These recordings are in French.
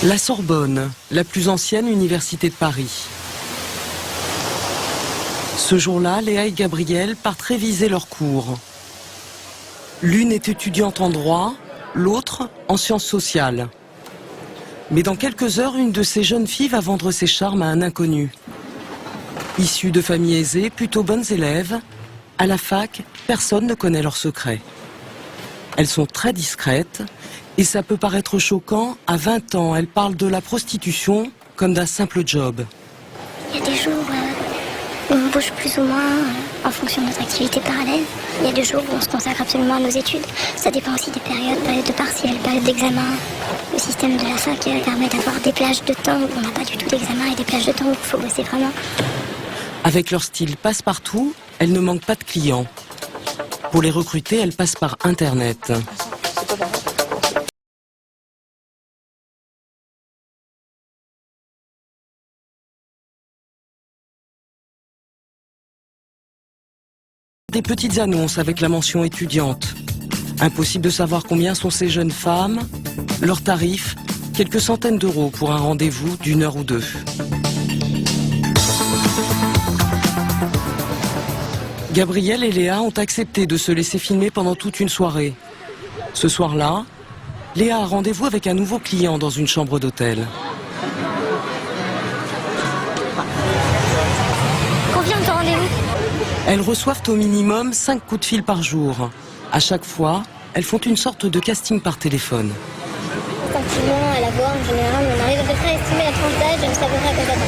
La Sorbonne, la plus ancienne université de Paris. Ce jour-là, Léa et Gabriel partent réviser leurs cours. L'une est étudiante en droit, l'autre en sciences sociales. Mais dans quelques heures, une de ces jeunes filles va vendre ses charmes à un inconnu. Issues de familles aisées, plutôt bonnes élèves, à la fac, personne ne connaît leurs secrets. Elles sont très discrètes et ça peut paraître choquant. À 20 ans, elles parlent de la prostitution comme d'un simple job. Il y a des jours où on bouge plus ou moins en fonction de notre activité parallèle. Il y a des jours où on se consacre absolument à nos études. Ça dépend aussi des périodes de partiels, périodes d'examen. Le système de la fac permet d'avoir des plages de temps où on n'a pas du tout d'examen et des plages de temps où il faut bosser vraiment. Avec leur style passe-partout, elles ne manquent pas de clients. Pour les recruter, elles passent par Internet. Des petites annonces avec la mention étudiante. Impossible de savoir combien sont ces jeunes femmes. Leurs tarifs, quelques centaines d'euros pour un rendez-vous d'1 heure ou 2. Gabriel et Léa ont accepté de se laisser filmer pendant toute une soirée. Ce soir-là, Léa a rendez-vous avec un nouveau client dans une chambre d'hôtel. Combien de rendez-vous? Elles reçoivent au minimum 5 coups de fil par jour. À chaque fois, elles font une sorte de casting par téléphone. Instinctivement, à la voix, en général, on arrive à peu près à estimer la tranche d'âge, on sait à peu près à quoi s'attendre.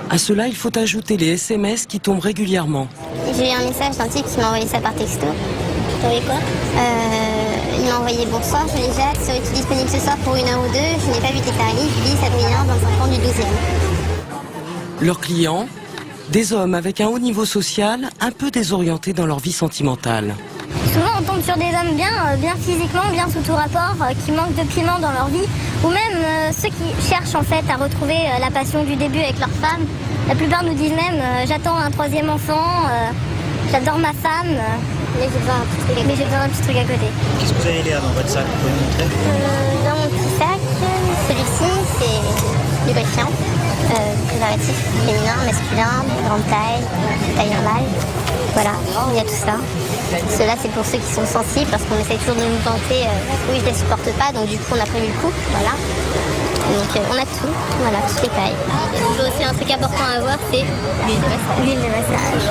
À cela, il faut ajouter les SMS qui tombent régulièrement. J'ai eu un message d'un type qui m'a envoyé ça par texto. T'as envoyé quoi? Il m'a envoyé bonsoir, je les Jacques, serais-tu disponible ce soir pour 1 heure ou 2? Je n'ai pas vu tes tarifs, bis Adrien, 25 ans du 12e. Leurs clients, des hommes avec un haut niveau social, un peu désorientés dans leur vie sentimentale. Souvent, on tombe sur des hommes bien physiquement, bien sous tout rapport, qui manquent de piment dans leur vie, ou même ceux qui cherchent en fait à retrouver la passion du début avec leur femme. La plupart nous disent même j'attends un 3e enfant, j'adore ma femme, mais j'ai besoin d'un petit truc à côté. Qu'est-ce que vous avez Léa dans votre sac? Vous pouvez me montrer? Dans mon petit sac, celui-ci, c'est lubrifiant, préservatif féminin, masculin, grande taille, taille normale. Voilà, il y a tout ça. Ceux-là, c'est pour ceux qui sont sensibles, parce qu'on essaie toujours de nous tenter. Oui, je ne les supporte pas, donc du coup, on a prévu le coup. Voilà. Donc, on a tout, voilà, toutes les tailles. Toujours aussi un truc important à avoir, c'est l'huile de massage.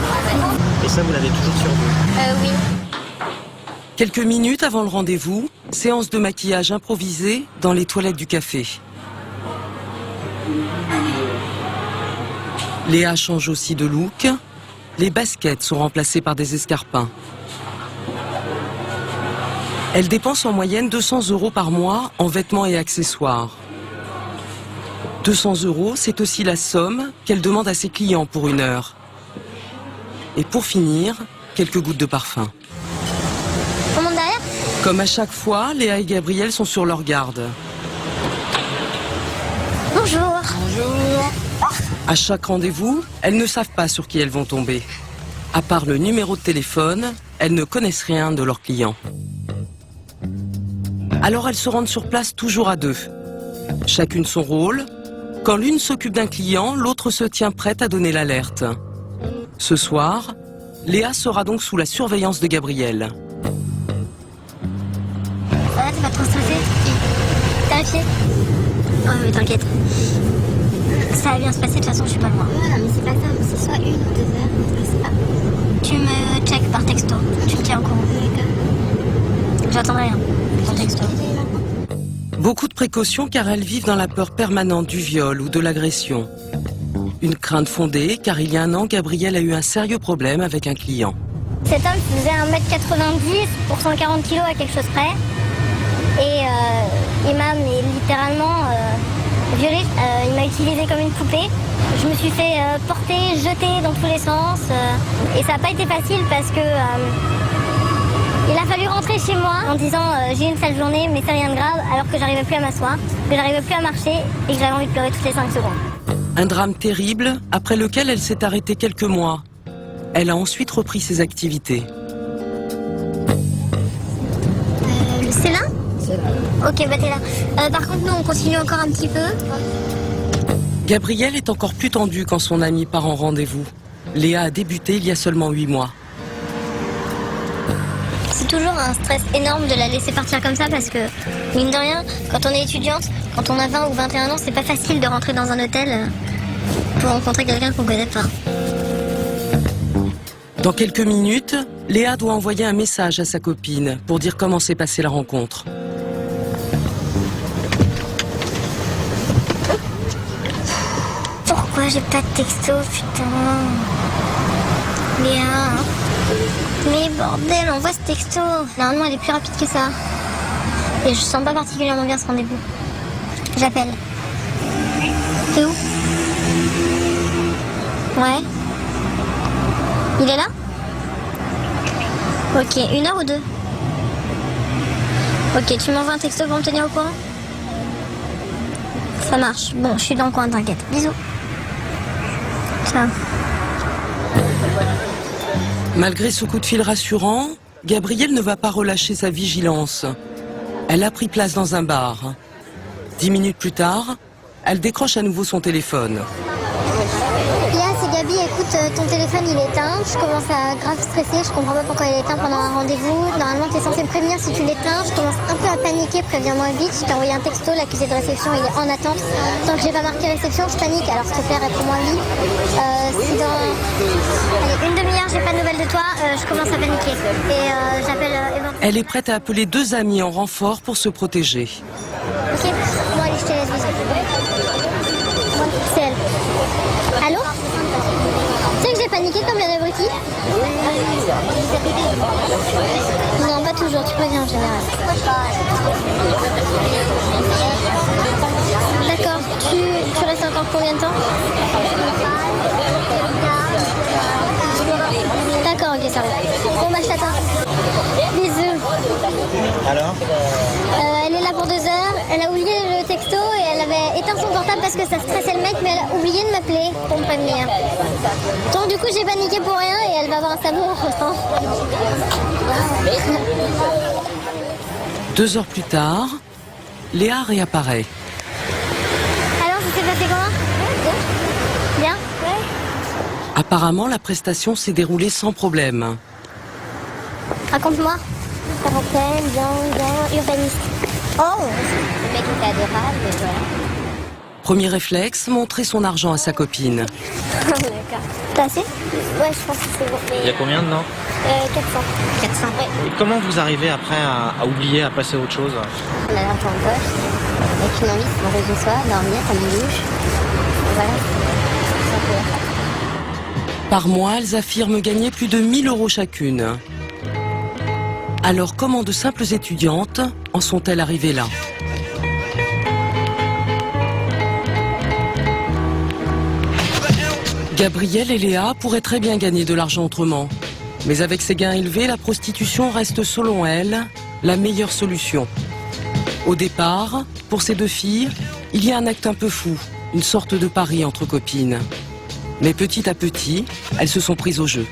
Et ça, vous l'avez toujours sur vous? Oui. Quelques minutes avant le rendez-vous, séance de maquillage improvisée dans les toilettes du café. Léa change aussi de look. Les baskets sont remplacées par des escarpins. Elle dépense en moyenne 200 euros par mois en vêtements et accessoires. 200 euros, c'est aussi la somme qu'elle demande à ses clients pour 1 heure. Et pour finir, quelques gouttes de parfum. On monte derrière? Comme à chaque fois, Léa et Gabriel sont sur leur garde. Bonjour. À chaque rendez-vous, elles ne savent pas sur qui elles vont tomber. À part le numéro de téléphone, elles ne connaissent rien de leurs clients. Alors elles se rendent sur place toujours à 2. Chacune son rôle. Quand l'une s'occupe d'un client, l'autre se tient prête à donner l'alerte. Ce soir, Léa sera donc sous la surveillance de Gabriel. Ça va, t'es pas trop stressée? T'as un pied? Oh, mais t'inquiète. Ça va bien se passer, de toute façon, je suis pas loin. Voilà, mais c'est pas ça, c'est soit 1 ou 2 heures, je sais pas. Tu me check par texto, tu me tiens au courant. J'attendrai rien, ton texto. Beaucoup de précautions car elles vivent dans la peur permanente du viol ou de l'agression. Une crainte fondée car il y a 1 an, Gabriel a eu un sérieux problème avec un client. Cet homme faisait 1m90 pour 140 kg à quelque chose près. Et il m'a littéralement violée. Il m'a utilisée comme une poupée. Je me suis fait porter, jeter dans tous les sens. Et ça n'a pas été facile parce que il a fallu rentrer chez moi en disant j'ai une sale journée mais c'est rien de grave, alors que j'arrivais plus à m'asseoir, que j'arrivais plus à marcher et que j'avais envie de pleurer toutes les 5 secondes. Un drame terrible après lequel elle s'est arrêtée quelques mois. Elle a ensuite repris ses activités. C'est là? Ok, bah t'es là. Par contre, nous, on continue encore un petit peu. Gabrielle est encore plus tendue quand son amie part en rendez-vous. Léa a débuté il y a seulement 8 mois. C'est toujours un stress énorme de la laisser partir comme ça parce que, mine de rien, quand on est étudiante, quand on a 20 ou 21 ans, c'est pas facile de rentrer dans un hôtel pour rencontrer quelqu'un qu'on connaît pas. Dans quelques minutes, Léa doit envoyer un message à sa copine pour dire comment s'est passée la rencontre. Pourquoi j'ai pas de texto, putain? Léa. Mais bordel, envoie ce texto. Normalement, elle est plus rapide que ça. Et je sens pas particulièrement bien ce rendez-vous. J'appelle. T'es où? Ouais. Il est là? Ok, 1 heure ou 2? Ok, tu m'envoies un texto pour me tenir au courant? Ça marche. Bon, je suis dans le coin, t'inquiète. Bisous. Ciao. Malgré ce coup de fil rassurant, Gabrielle ne va pas relâcher sa vigilance. Elle a pris place dans un bar. 10 minutes plus tard, elle décroche à nouveau son téléphone. Léa, c'est Gabi, écoute, ton téléphone il est éteint, je commence à grave stresser, je comprends pas pourquoi il est éteint pendant un rendez-vous. Normalement t'es censé me prévenir si tu l'éteins, je commence un peu à paniquer, préviens-moi vite, je t'ai envoyé un texto, l'accusé de réception il est en attente. Tant que j'ai pas marqué réception, je panique, alors s'il te plaît réponds-moi oui. Si dans une demi-heure j'ai pas de nouvelles de toi, je commence à paniquer. Et j'appelle éventuellement. Elle est prête à appeler 2 amis en renfort pour se protéger. Ok, bon allez, je te laisse, bisous. C'est elle. Allô? Tu sais que j'ai paniqué comme un abruti? Non, pas toujours, tu préviens en général. D'accord, tu restes encore combien de temps? D'accord, ok, ça va. Bon, bah, je t'attends. Bisous. Alors? Elle est là pour 2 heures, elle a oublié le texto et elle avait éteint son portable parce que ça stressait le mec, mais elle a oublié de m'appeler pour me prévenir. Donc du coup j'ai paniqué pour rien et elle va avoir un sabot en rentrant. 2 heures plus tard, Léa réapparaît. Alors ça s'est passé comment? Bien? Ouais. Apparemment, la prestation s'est déroulée sans problème. Raconte-moi. Quarantaine, bien, urbaniste. Oh, le mec était adorable, mais voilà. Premier réflexe, montrer son argent à sa copine. D'accord. T'as assez? Ouais, je pense que c'est bon. Il y a combien dedans? 400. 400, ouais. Et comment vous arrivez après à oublier, à passer à autre chose? On a l'argent en poche, avec une envie, c'est manger ce soir, dormir, prendre une douche. Voilà. C'est un peu... Par mois, elles affirment gagner plus de 1 000 € chacune. Alors comment de simples étudiantes en sont-elles arrivées là? Gabrielle et Léa pourraient très bien gagner de l'argent autrement. Mais avec ces gains élevés, la prostitution reste selon elles la meilleure solution. Au départ, pour ces 2 filles, il y a un acte un peu fou, une sorte de pari entre copines. Mais petit à petit, elles se sont prises au jeu.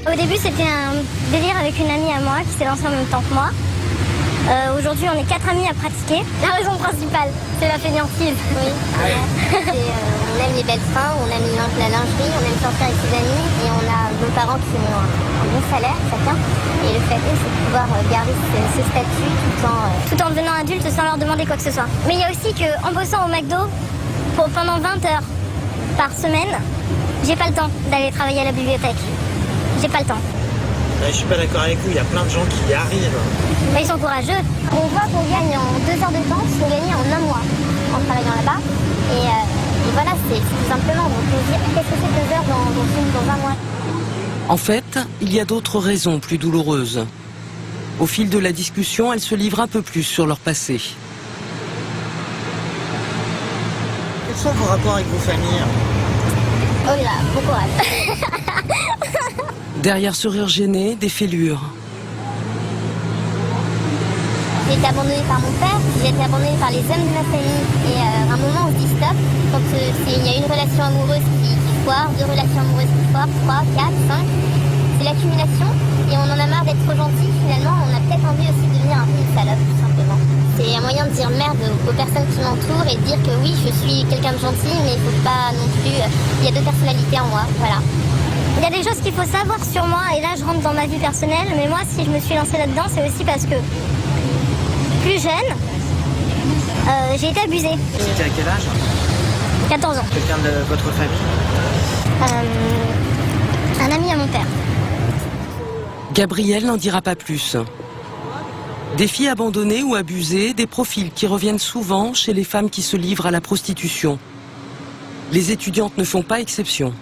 Au début, c'était un délire avec une amie à moi qui s'est lancée en même temps que moi. Aujourd'hui, on est 4 amis à pratiquer. La raison principale, c'est la fainéantise. Oui. On aime les belles fringues, on aime la lingerie, on aime sortir avec ses amis et on a nos parents qui ont un bon salaire chacun. Et le fait est, c'est de pouvoir garder ce statut Tout en devenant adulte sans leur demander quoi que ce soit. Mais il y a aussi qu'en bossant au McDo pendant 20 heures par semaine, j'ai pas le temps d'aller travailler à la bibliothèque. J'ai pas le temps. Je suis pas d'accord avec vous, il y a plein de gens qui y arrivent. Mais ils sont courageux. On voit qu'on gagne en 2 heures de temps ce qu'on gagnait en 1 mois en travaillant là-bas. Et voilà, c'est tout simplement. Donc on se dit, qu'est-ce que c'est 2 heures dans 1 mois? En fait, il y a d'autres raisons plus douloureuses. Au fil de la discussion, elles se livrent un peu plus sur leur passé. Quels sont vos rapports avec vos familles? Oh là, bon courage. Derrière ce rire gêné, des fêlures. J'ai été abandonnée par mon père, j'ai été abandonnée par les hommes de ma famille. Et à un moment, on se dit stop. Quand il y a une relation amoureuse qui foire, 2 relations amoureuses qui foirent, 3, 4, 5, c'est l'accumulation et on en a marre d'être trop gentil. Finalement, on a peut-être envie aussi de devenir un peu une salope, tout simplement. C'est un moyen de dire merde aux personnes qui m'entourent et de dire que oui, je suis quelqu'un de gentil, mais il ne faut pas non plus... Il y a deux personnalités en moi, voilà. Il y a des choses qu'il faut savoir sur moi, et là je rentre dans ma vie personnelle, mais moi si je me suis lancée là-dedans, c'est aussi parce que plus jeune, j'ai été abusée. C'était à quel âge? 14 ans. Quelqu'un de votre famille? Un ami à mon père. Gabrielle n'en dira pas plus. Des filles abandonnées ou abusées, des profils qui reviennent souvent chez les femmes qui se livrent à la prostitution. Les étudiantes ne font pas exception.